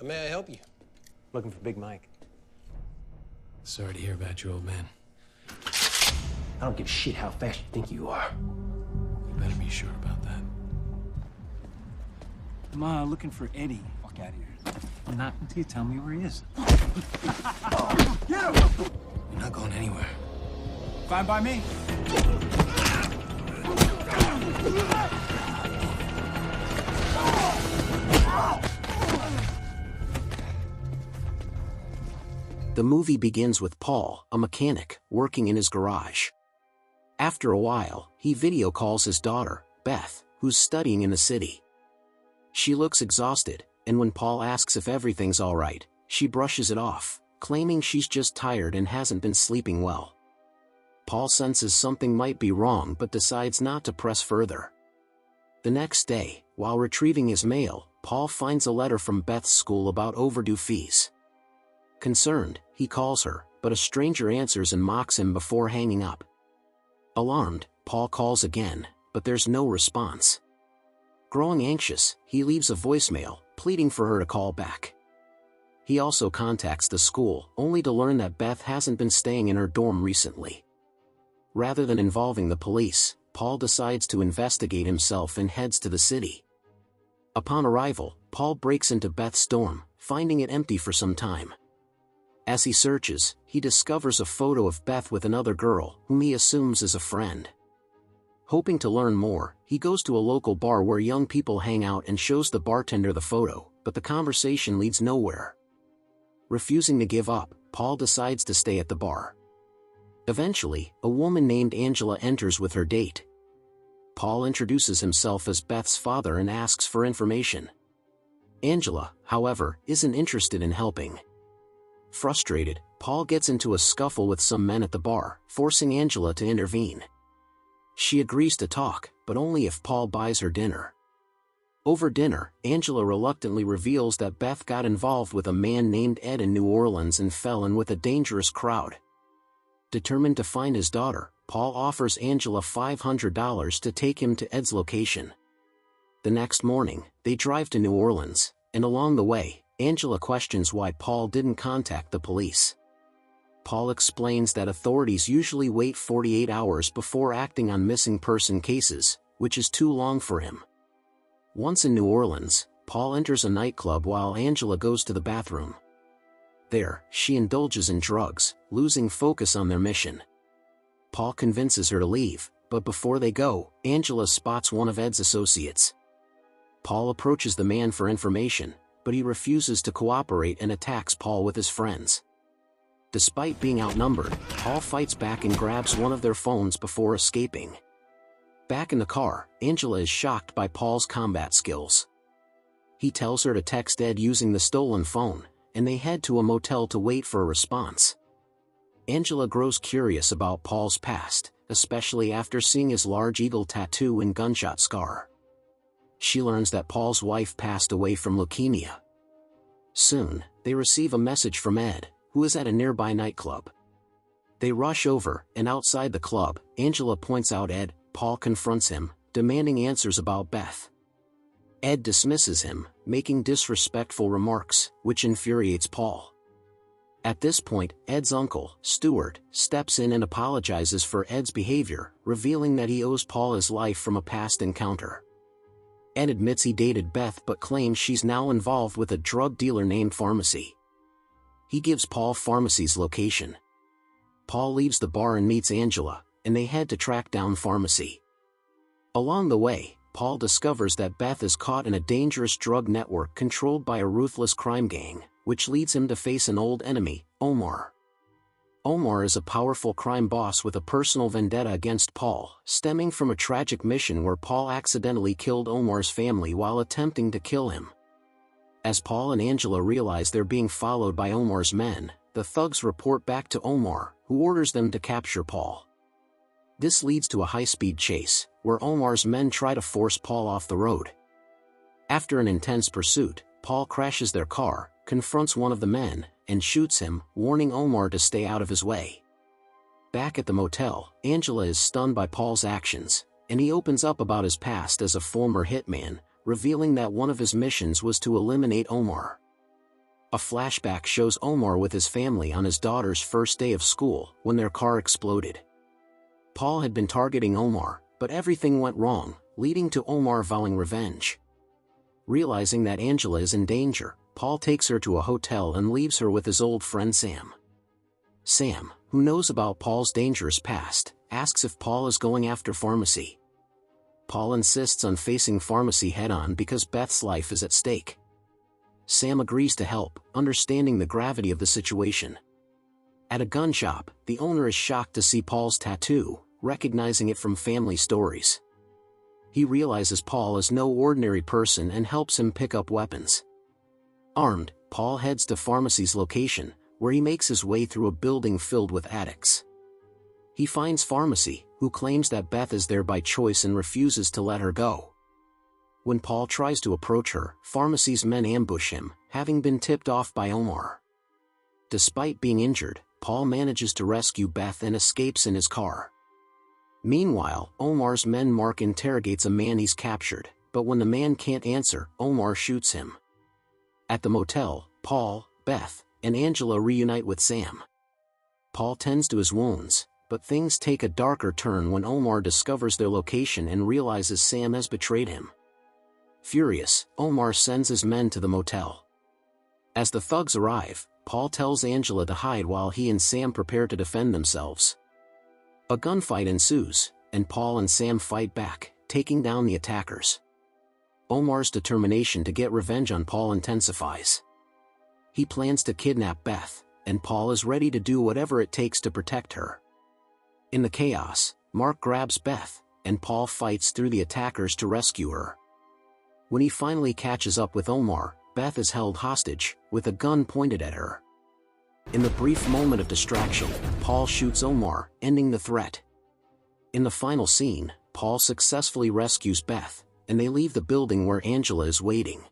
How may I help you? Looking for Big Mike. Sorry to hear about you, old man. I don't give a shit how fast you think you are. You better be sure about that. Ma, looking for Eddie. Fuck out of here. Not until you tell me where he is. Get him! You're not going anywhere. Fine by me. The movie begins with Paul, a mechanic, working in his garage. After a while, he video calls his daughter, Beth, who's studying in the city. She looks exhausted, and when Paul asks if everything's alright, she brushes it off, claiming she's just tired and hasn't been sleeping well. Paul senses something might be wrong but decides not to press further. The next day, while retrieving his mail, Paul finds a letter from Beth's school about overdue fees. Concerned, he calls her, but a stranger answers and mocks him before hanging up. Alarmed, Paul calls again, but there's no response. Growing anxious, he leaves a voicemail, pleading for her to call back. He also contacts the school, only to learn that Beth hasn't been staying in her dorm recently. Rather than involving the police, Paul decides to investigate himself and heads to the city. Upon arrival, Paul breaks into Beth's dorm, finding it empty for some time. As he searches, he discovers a photo of Beth with another girl, whom he assumes is a friend. Hoping to learn more, he goes to a local bar where young people hang out and shows the bartender the photo, but the conversation leads nowhere. Refusing to give up, Paul decides to stay at the bar. Eventually, a woman named Angela enters with her date. Paul introduces himself as Beth's father and asks for information. Angela, however, isn't interested in helping. Frustrated, Paul gets into a scuffle with some men at the bar, forcing Angela to intervene. She agrees to talk, but only if Paul buys her dinner. Over dinner, Angela reluctantly reveals that Beth got involved with a man named Ed in New Orleans and fell in with a dangerous crowd. Determined to find his daughter, Paul offers Angela $500 to take him to Ed's location. The next morning, they drive to New Orleans, and along the way, Angela questions why Paul didn't contact the police. Paul explains that authorities usually wait 48 hours before acting on missing person cases, which is too long for him. Once in New Orleans, Paul enters a nightclub while Angela goes to the bathroom. There, she indulges in drugs, losing focus on their mission. Paul convinces her to leave, but before they go, Angela spots one of Ed's associates. Paul approaches the man for information, but he refuses to cooperate and attacks Paul with his friends. Despite being outnumbered, Paul fights back and grabs one of their phones before escaping. Back in the car, Angela is shocked by Paul's combat skills. He tells her to text Ed using the stolen phone, and they head to a motel to wait for a response. Angela grows curious about Paul's past, especially after seeing his large eagle tattoo and gunshot scar. She learns that Paul's wife passed away from leukemia. Soon, they receive a message from Ed, who is at a nearby nightclub. They rush over, and outside the club, Angela points out Ed. Paul confronts him, demanding answers about Beth. Ed dismisses him, making disrespectful remarks, which infuriates Paul. At this point, Ed's uncle, Stuart, steps in and apologizes for Ed's behavior, revealing that he owes Paul his life from a past encounter. Ed admits he dated Beth but claims she's now involved with a drug dealer named Pharmacy. He gives Paul Pharmacy's location. Paul leaves the bar and meets Angela, and they head to track down Pharmacy. Along the way, Paul discovers that Beth is caught in a dangerous drug network controlled by a ruthless crime gang, which leads him to face an old enemy, Omar. Omar is a powerful crime boss with a personal vendetta against Paul, stemming from a tragic mission where Paul accidentally killed Omar's family while attempting to kill him. As Paul and Angela realize they're being followed by Omar's men, the thugs report back to Omar, who orders them to capture Paul. This leads to a high-speed chase, where Omar's men try to force Paul off the road. After an intense pursuit, Paul crashes their car, confronts one of the men, and shoots him, warning Omar to stay out of his way. Back at the motel, Angela is stunned by Paul's actions, and he opens up about his past as a former hitman, revealing that one of his missions was to eliminate Omar. A flashback shows Omar with his family on his daughter's first day of school when their car exploded. Paul had been targeting Omar, but everything went wrong, leading to Omar vowing revenge. Realizing that Angela is in danger, Paul takes her to a hotel and leaves her with his old friend Sam. Sam, who knows about Paul's dangerous past, asks if Paul is going after Pharmacy. Paul insists on facing Pharmacy head-on because Beth's life is at stake. Sam agrees to help, understanding the gravity of the situation. At a gun shop, the owner is shocked to see Paul's tattoo, recognizing it from family stories. He realizes Paul is no ordinary person and helps him pick up weapons. Armed, Paul heads to Pharmacy's location, where he makes his way through a building filled with addicts. He finds Pharmacy, who claims that Beth is there by choice and refuses to let her go. When Paul tries to approach her, Pharmacy's men ambush him, having been tipped off by Omar. Despite being injured, Paul manages to rescue Beth and escapes in his car. Meanwhile, Omar's men Mark interrogates a man he's captured, but when the man can't answer, Omar shoots him. At the motel, Paul, Beth, and Angela reunite with Sam. Paul tends to his wounds, but things take a darker turn when Omar discovers their location and realizes Sam has betrayed him. Furious, Omar sends his men to the motel. As the thugs arrive, Paul tells Angela to hide while he and Sam prepare to defend themselves. A gunfight ensues, and Paul and Sam fight back, taking down the attackers. Omar's determination to get revenge on Paul intensifies. He plans to kidnap Beth, and Paul is ready to do whatever it takes to protect her. In the chaos, Mark grabs Beth, and Paul fights through the attackers to rescue her. When he finally catches up with Omar, Beth is held hostage, with a gun pointed at her. In the brief moment of distraction, Paul shoots Omar, ending the threat. In the final scene, Paul successfully rescues Beth, and they leave the building where Angela is waiting.